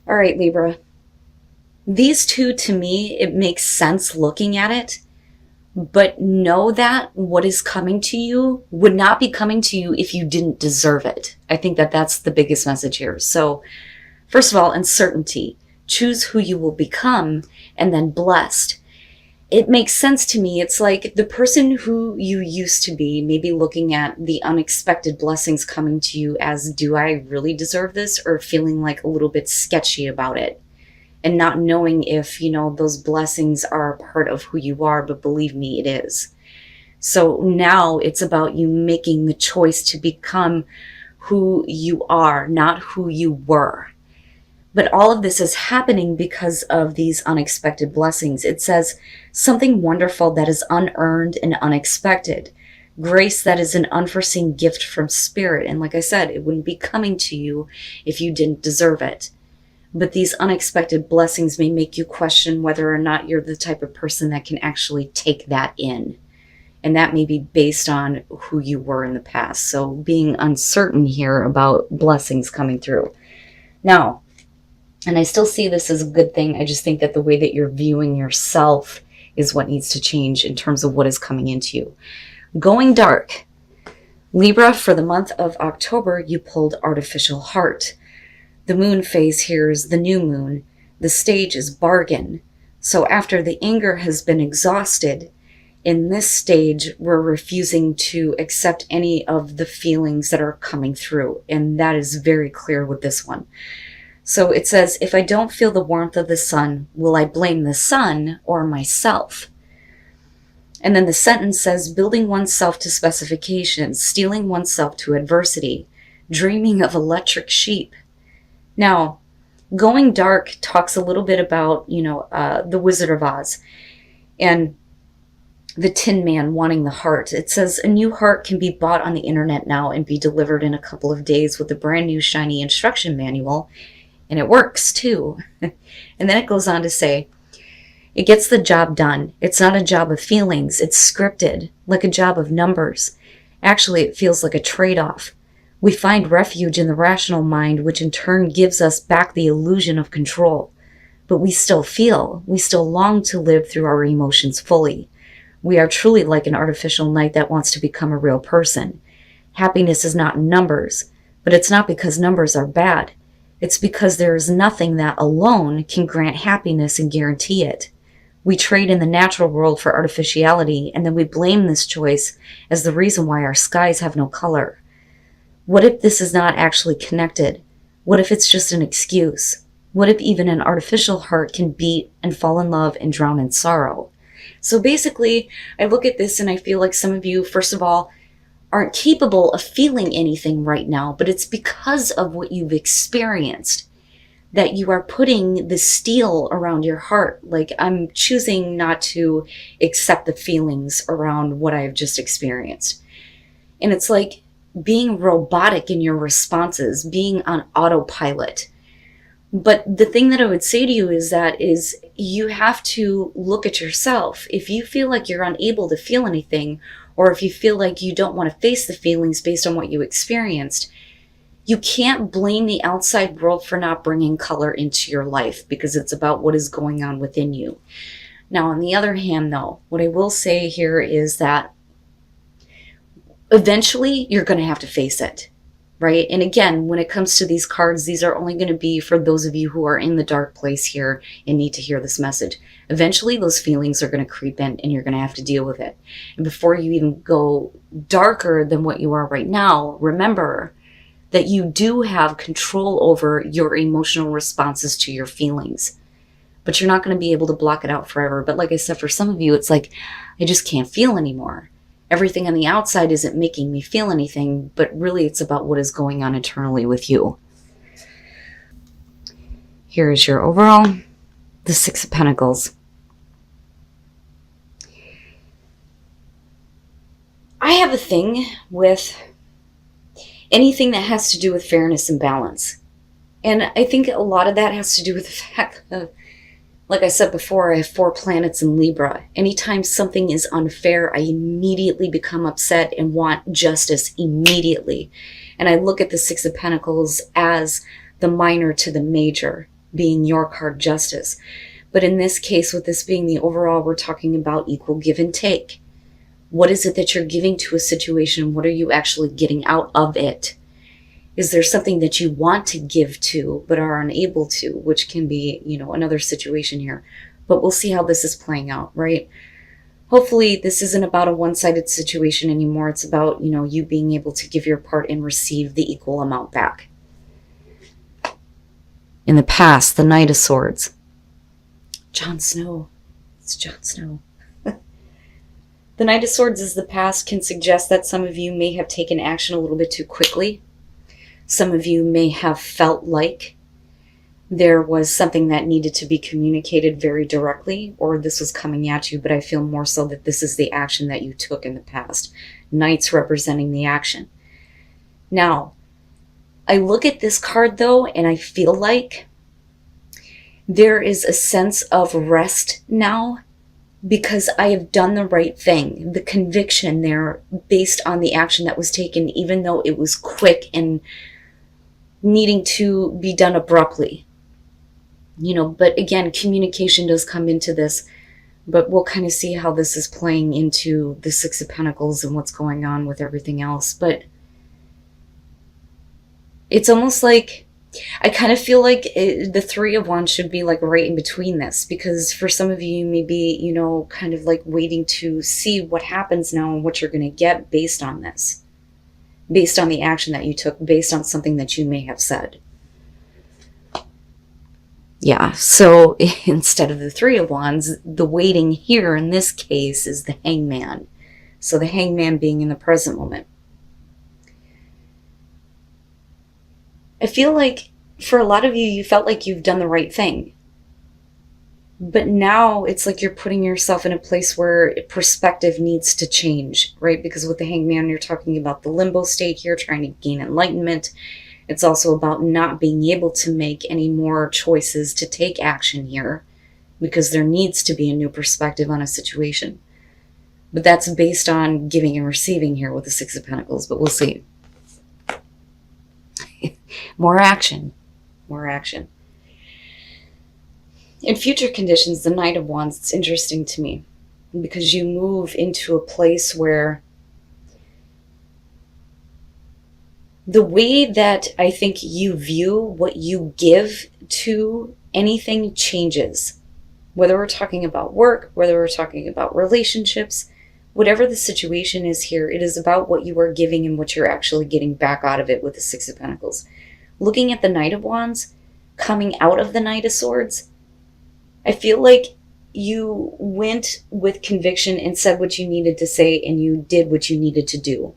All right, Libra. These two, to me, it makes sense looking at it, but know that what is coming to you would not be coming to you if you didn't deserve it. I think that that's the biggest message here. So, first of all, uncertainty. Choose who you will become, and then blessed. It makes sense to me. It's like the person who you used to be, maybe looking at the unexpected blessings coming to you as, do I really deserve this? Or feeling like a little bit sketchy about it and not knowing if, those blessings are a part of who you are, but believe me, it is. So now it's about you making the choice to become who you are, not who you were. But all of this is happening because of these unexpected blessings. It says something wonderful that is unearned and unexpected. Grace that is an unforeseen gift from spirit. And like I said, it wouldn't be coming to you if you didn't deserve it. But these unexpected blessings may make you question whether or not you're the type of person that can actually take that in. And that may be based on who you were in the past. So being uncertain here about blessings coming through. Now, and I still see this as a good thing. I just think that the way that you're viewing yourself is what needs to change in terms of what is coming into you. Going dark. Libra, for the month of October, you pulled artificial heart. The moon phase here is the new moon. The stage is bargain. So after the anger has been exhausted, in this stage, we're refusing to accept any of the feelings that are coming through. And that is very clear with this one. So it says, if I don't feel the warmth of the sun, will I blame the sun or myself? And then the sentence says, building oneself to specifications, steeling oneself to adversity, dreaming of electric sheep. Now, going dark talks a little bit about, the Wizard of Oz and the Tin Man wanting the heart. It says a new heart can be bought on the internet now and be delivered in a couple of days with a brand new shiny instruction manual. And it works too. And then it goes on to say, it gets the job done. It's not a job of feelings. It's scripted, like a job of numbers. Actually, it feels like a trade-off. We find refuge in the rational mind, which in turn gives us back the illusion of control. But we still feel, we still long to live through our emotions fully. We are truly like an artificial knight that wants to become a real person. Happiness is not in numbers, but it's not because numbers are bad. It's because there is nothing that alone can grant happiness and guarantee it. We trade in the natural world for artificiality, and then we blame this choice as the reason why our skies have no color. What if this is not actually connected? What if it's just an excuse? What if even an artificial heart can beat and fall in love and drown in sorrow? So basically, I look at this and I feel like some of you, first of all, aren't capable of feeling anything right now, but it's because of what you've experienced that you are putting the steel around your heart. Like, I'm choosing not to accept the feelings around what I've just experienced. And it's like being robotic in your responses, being on autopilot. But the thing that I would say to you is you have to look at yourself. If you feel like you're unable to feel anything, or if you feel like you don't want to face the feelings based on what you experienced, you can't blame the outside world for not bringing color into your life, because it's about what is going on within you. Now, on the other hand, though, what I will say here is that eventually you're going to have to face it, right? And again, when it comes to these cards, these are only going to be for those of you who are in the dark place here and need to hear this message. Eventually, those feelings are going to creep in and you're going to have to deal with it. And before you even go darker than what you are right now, remember that you do have control over your emotional responses to your feelings. But you're not going to be able to block it out forever. But like I said, for some of you, it's like, I just can't feel anymore. Everything on the outside isn't making me feel anything, but really it's about what is going on internally with you. Here is your overall, the Six of Pentacles. I have a thing with anything that has to do with fairness and balance. And I think a lot of that has to do with the fact that, like I said before, I have 4 planets in Libra. Anytime something is unfair, I immediately become upset and want justice immediately. And I look at the Six of Pentacles as the minor to the major. being your card, Justice. But in this case, with this being the overall, we're talking about equal give and take. What is it that you're giving to a situation? What are you actually getting out of it? Is there something that you want to give to but are unable to, which can be, another situation here. But we'll see how this is playing out, right? Hopefully this isn't about a one-sided situation anymore. It's about, you being able to give your part and receive the equal amount back. In the past, the Knight of Swords. Jon Snow. It's Jon Snow. The Knight of Swords is the past, can suggest that some of you may have taken action a little bit too quickly. Some of you may have felt like there was something that needed to be communicated very directly, or this was coming at you, but I feel more so that this is the action that you took in the past. Knights representing the action. Now, I look at this card though, and I feel like there is a sense of rest now because I have done the right thing. The conviction there based on the action that was taken, even though it was quick and needing to be done abruptly. But again, communication does come into this, but we'll kind of see how this is playing into the Six of Pentacles and what's going on with everything else. But it's almost like, I kind of feel like the Three of Wands should be like right in between this, because for some of you, you may be, kind of like waiting to see what happens now and what you're going to get based on this, based on the action that you took, based on something that you may have said. Yeah, so instead of the Three of Wands, the waiting here in this case is the Hangman. So the Hangman being in the present moment. I feel like for a lot of you, you felt like you've done the right thing. But now it's like you're putting yourself in a place where perspective needs to change, right? Because with the Hangman, you're talking about the limbo state here, trying to gain enlightenment. It's also about not being able to make any more choices to take action here because there needs to be a new perspective on a situation. But that's based on giving and receiving here with the Six of Pentacles, but we'll see. More action. More action. In future conditions, the Knight of Wands, it's interesting to me because you move into a place where the way that I think you view what you give to anything changes. Whether we're talking about work, whether we're talking about relationships, whatever the situation is here, it is about what you are giving and what you're actually getting back out of it with the Six of Pentacles. Looking at the Knight of Wands, coming out of the Knight of Swords, I feel like you went with conviction and said what you needed to say and you did what you needed to do.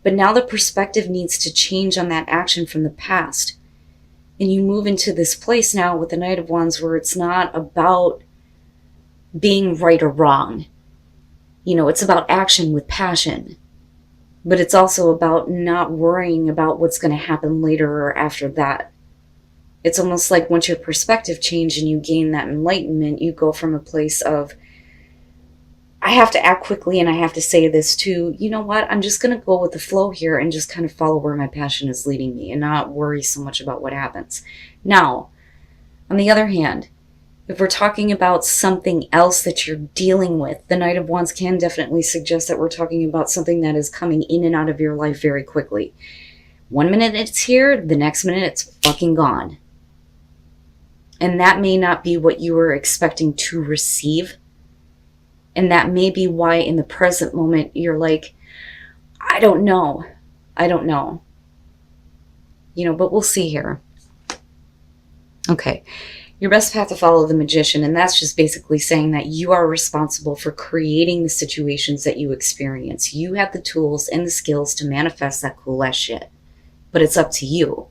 But now the perspective needs to change on that action from the past. And you move into this place now with the Knight of Wands where it's not about being right or wrong. It's about action with passion. But it's also about not worrying about what's going to happen later or after that. It's almost like once your perspective changes and you gain that enlightenment, you go from a place of, I have to act quickly and I have to say this to, you know what, I'm just going to go with the flow here and just kind of follow where my passion is leading me and not worry so much about what happens. Now, on the other hand, if we're talking about something else that you're dealing with, the Knight of Wands can definitely suggest that we're talking about something that is coming in and out of your life very quickly. 1 minute it's here, the next minute it's fucking gone. And that may not be what you were expecting to receive. And that may be why in the present moment you're like, I don't know. But we'll see here. Okay. Your best path to follow the Magician, and that's just basically saying that you are responsible for creating the situations that you experience. You have the tools and the skills to manifest that cool ass shit. But it's up to you.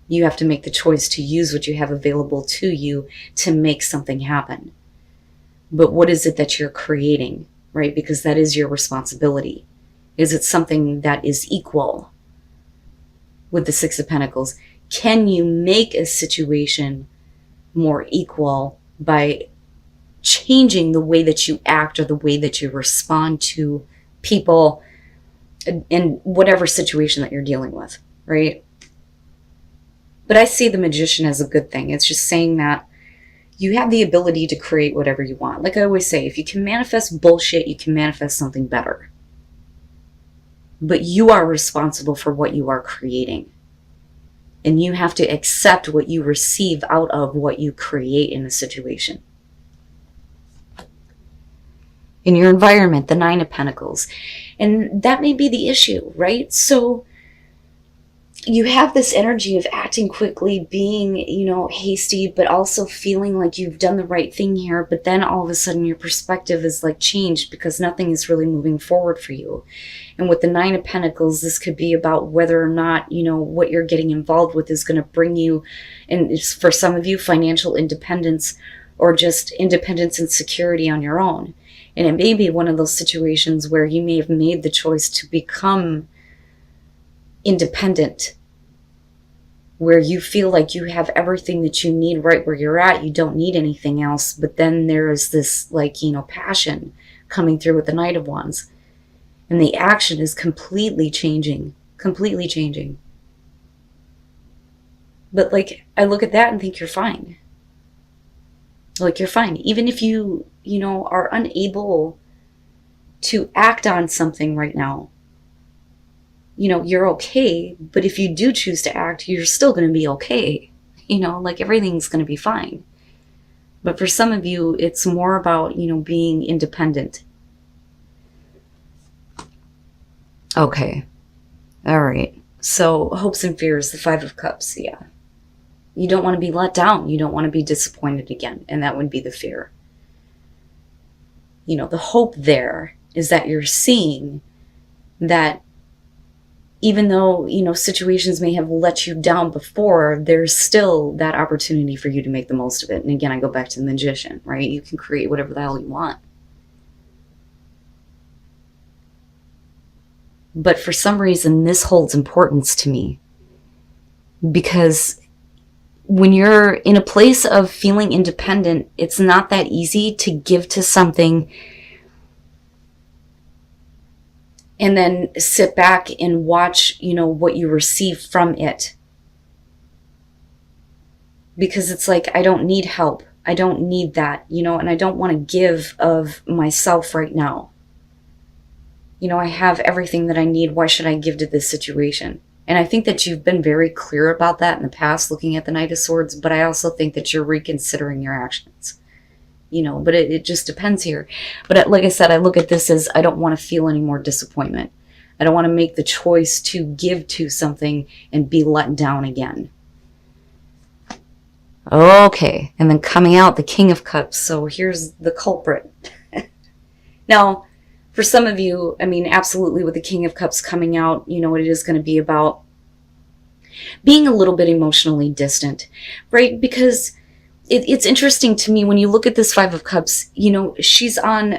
You have to make the choice to use what you have available to you to make something happen. But what is it that you're creating, right? Because that is your responsibility. Is it something that is equal with the Six of Pentacles? Can you make a situation more equal by changing the way that you act or the way that you respond to people in whatever situation that you're dealing with, right? But I see the Magician as a good thing. It's just saying that you have the ability to create whatever you want. Like I always say, if you can manifest bullshit, you can manifest something better. But you are responsible for what you are creating. And you have to accept what you receive out of what you create in a situation. In your environment, the Nine of Pentacles. And that may be the issue, right? So you have this energy of acting quickly, being, hasty, but also feeling like you've done the right thing here. But then all of a sudden your perspective is like changed because nothing is really moving forward for you. And with the Nine of Pentacles, this could be about whether or not, what you're getting involved with is going to bring you, and it's for some of you, financial independence or just independence and security on your own. And it may be one of those situations where you may have made the choice to become independent, where you feel like you have everything that you need right where you're at. You don't need anything else. But then there is this passion coming through with the Knight of Wands. And the action is completely changing. Completely changing. But I look at that and think you're fine. You're fine. Even if you, are unable to act on something right now, you're okay. But if you do choose to act, you're still going to be okay. Everything's going to be fine. But for some of you, it's more about, being independent. Okay. All right. So hopes and fears, the Five of Cups. Yeah. You don't want to be let down. You don't want to be disappointed again. And that would be the fear. The hope there is that you're seeing that even though, situations may have let you down before, there's still that opportunity for you to make the most of it. And again, I go back to the Magician, right? You can create whatever the hell you want. But for some reason, this holds importance to me. Because when you're in a place of feeling independent, it's not that easy to give to something and then sit back and watch, what you receive from it. Because it's like, I don't need help. I don't need that, and I don't want to give of myself right now. I have everything that I need. Why should I give to this situation? And I think that you've been very clear about that in the past, looking at the Knight of Swords, but I also think that you're reconsidering your actions. But it just depends here. But like I said, I look at this as I don't want to feel any more disappointment. I don't want to make the choice to give to something and be let down again. Okay, and then coming out, the King of Cups. So here's the culprit. Now, for some of you, absolutely with the King of Cups coming out, it is going to be about being a little bit emotionally distant, right? Because it's interesting to me when you look at this Five of Cups, she's on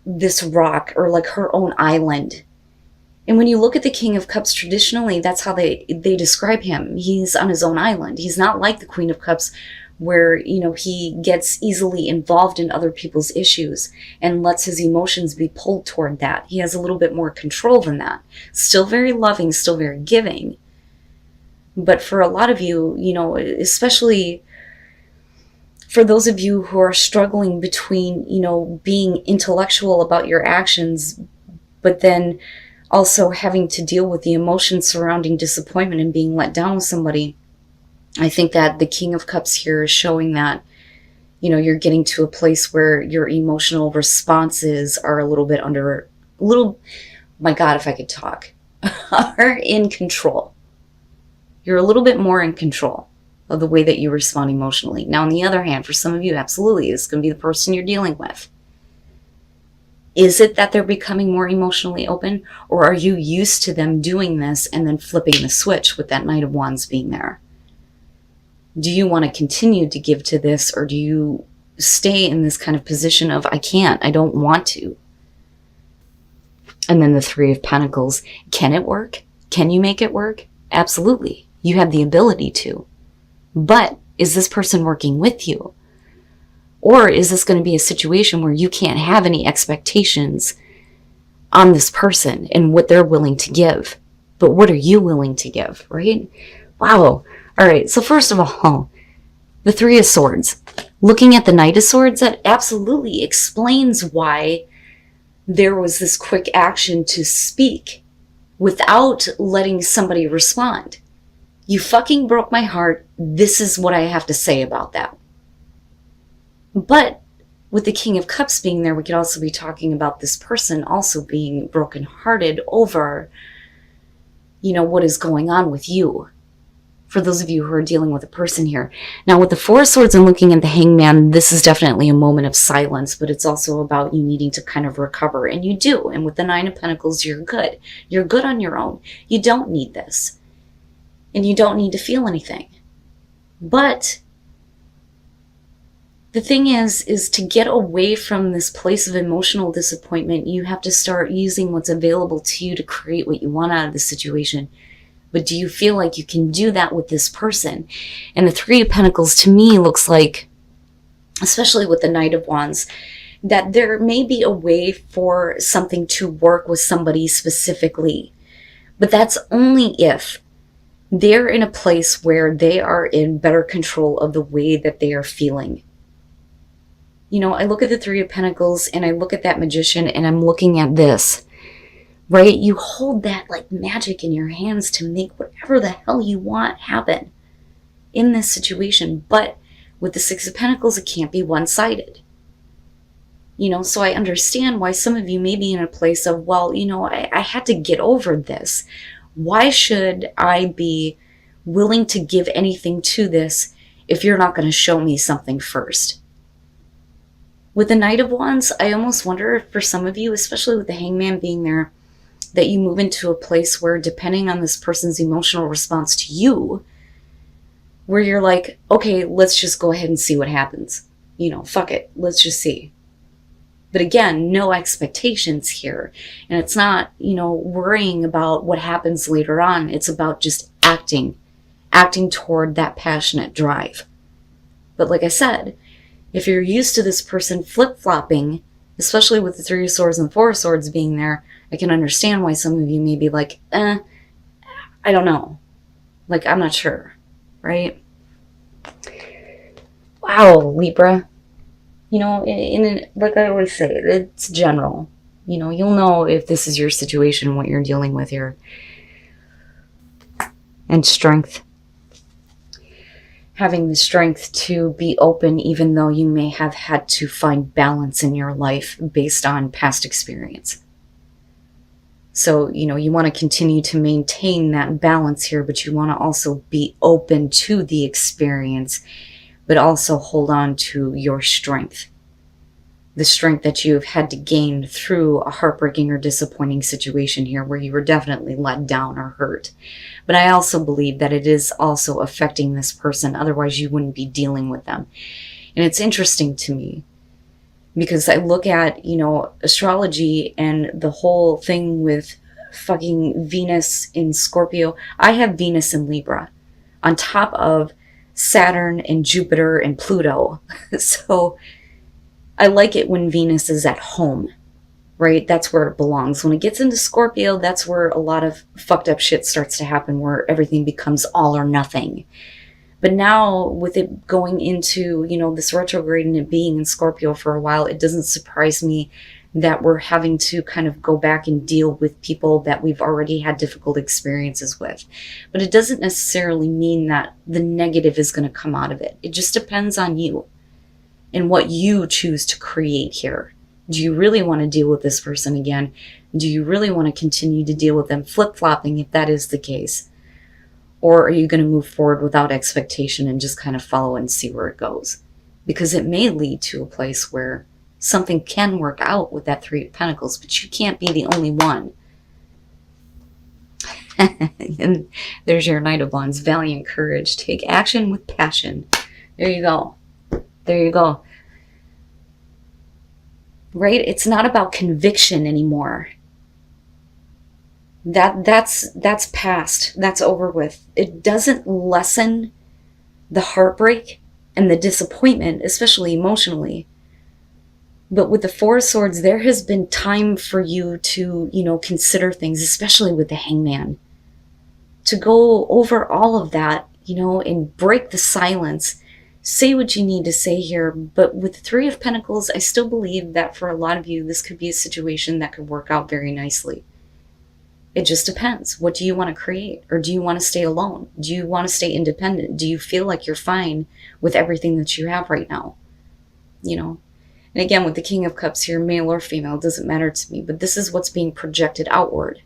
this rock or her own island. And when you look at the King of Cups, traditionally, that's how they describe him. He's on his own island. He's not like the Queen of Cups, where, he gets easily involved in other people's issues and lets his emotions be pulled toward that. He has a little bit more control than that. Still very loving, still very giving. But for a lot of you, especially for those of you who are struggling between, being intellectual about your actions, but then also having to deal with the emotions surrounding disappointment and being let down with somebody, I think that the King of Cups here is showing that, you're getting to a place where your emotional responses are my God, if I could talk, are in control. You're a little bit more in control of the way that you respond emotionally. Now, on the other hand, for some of you, absolutely, it's going to be the person you're dealing with. Is it that they're becoming more emotionally open, or are you used to them doing this and then flipping the switch with that Knight of Wands being there? Do you want to continue to give to this, or do you stay in this kind of position of, I can't, I don't want to? And then the Three of Pentacles. Can it work? Can you make it work? Absolutely. You have the ability to. But is this person working with you? Or is this going to be a situation where you can't have any expectations on this person and what they're willing to give? But what are you willing to give, right? Wow. All right, so first of all, the Three of Swords. Looking at the Knight of Swords, that absolutely explains why there was this quick action to speak without letting somebody respond. You fucking broke my heart. This is what I have to say about that. But with the King of Cups being there, we could also be talking about this person also being brokenhearted over, what is going on with you. For those of you who are dealing with a person here. Now, with the Four of Swords and looking at the Hangman, this is definitely a moment of silence, but it's also about you needing to kind of recover, and you do. And with the Nine of Pentacles, you're good. You're good on your own. You don't need this. And you don't need to feel anything. But the thing is to get away from this place of emotional disappointment, you have to start using what's available to you to create what you want out of the situation. But do you feel like you can do that with this person? And the Three of Pentacles to me looks like, especially with the Knight of Wands, that there may be a way for something to work with somebody specifically. But that's only if they're in a place where they are in better control of the way that they are feeling. I look at the Three of Pentacles and I look at that Magician and I'm looking at this. Right? You hold that like magic in your hands to make whatever the hell you want happen in this situation. But with the Six of Pentacles, it can't be one-sided. So I understand why some of you may be in a place of, well, I had to get over this. Why should I be willing to give anything to this if you're not going to show me something first? With the Knight of Wands, I almost wonder if for some of you, especially with the Hangman being there, that you move into a place where, depending on this person's emotional response to you, where you're like, okay, let's just go ahead and see what happens. Fuck it. Let's just see. But again, no expectations here. And it's not, worrying about what happens later on. It's about just acting toward that passionate drive. But like I said, if you're used to this person flip-flopping, especially with the Three of Swords and the Four of Swords being there, I can understand why some of you may be like, I don't know. Like, I'm not sure, right? Wow, Libra. Like I always say, it's general. You'll know if this is your situation, what you're dealing with here. And strength. Having the strength to be open even though you may have had to find balance in your life based on past experience. So, you want to continue to maintain that balance here, but you want to also be open to the experience, but also hold on to your strength. The strength that you've had to gain through a heartbreaking or disappointing situation here where you were definitely let down or hurt. But I also believe that it is also affecting this person, otherwise you wouldn't be dealing with them. And it's interesting to me because I look at, astrology and the whole thing with fucking Venus in Scorpio. I have Venus in Libra on top of Saturn and Jupiter and Pluto. So I like it when Venus is at home, right? That's where it belongs. When it gets into Scorpio, that's where a lot of fucked up shit starts to happen, where everything becomes all or nothing. But now with it going into, this retrograde and it being in Scorpio for a while, it doesn't surprise me that we're having to kind of go back and deal with people that we've already had difficult experiences with. But it doesn't necessarily mean that the negative is going to come out of it. It just depends on you and what you choose to create here. Do you really want to deal with this person again? Do you really want to continue to deal with them flip-flopping if that is the case? Or are you going to move forward without expectation and just kind of follow and see where it goes? Because it may lead to a place where something can work out with that Three of Pentacles, but you can't be the only one. And there's your Knight of Wands, valiant courage. Take action with passion. There you go. There you go. Right? It's not about conviction anymore. That's past. That's over with. It doesn't lessen the heartbreak and the disappointment, especially emotionally. But with the Four of Swords, there has been time for you to, consider things, especially with the Hangman. To go over all of that and break the silence. Say what you need to say here. But with the Three of Pentacles, I still believe that for a lot of you, this could be a situation that could work out very nicely. It just depends. What do you want to create? Or do you want to stay alone? Do you want to stay independent? Do you feel like you're fine with everything that you have right now? And again, with the King of Cups here, male or female, doesn't matter to me. But this is what's being projected outward.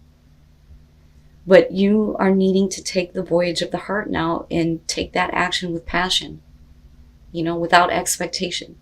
But you are needing to take the voyage of the heart now and take that action with passion, without expectation.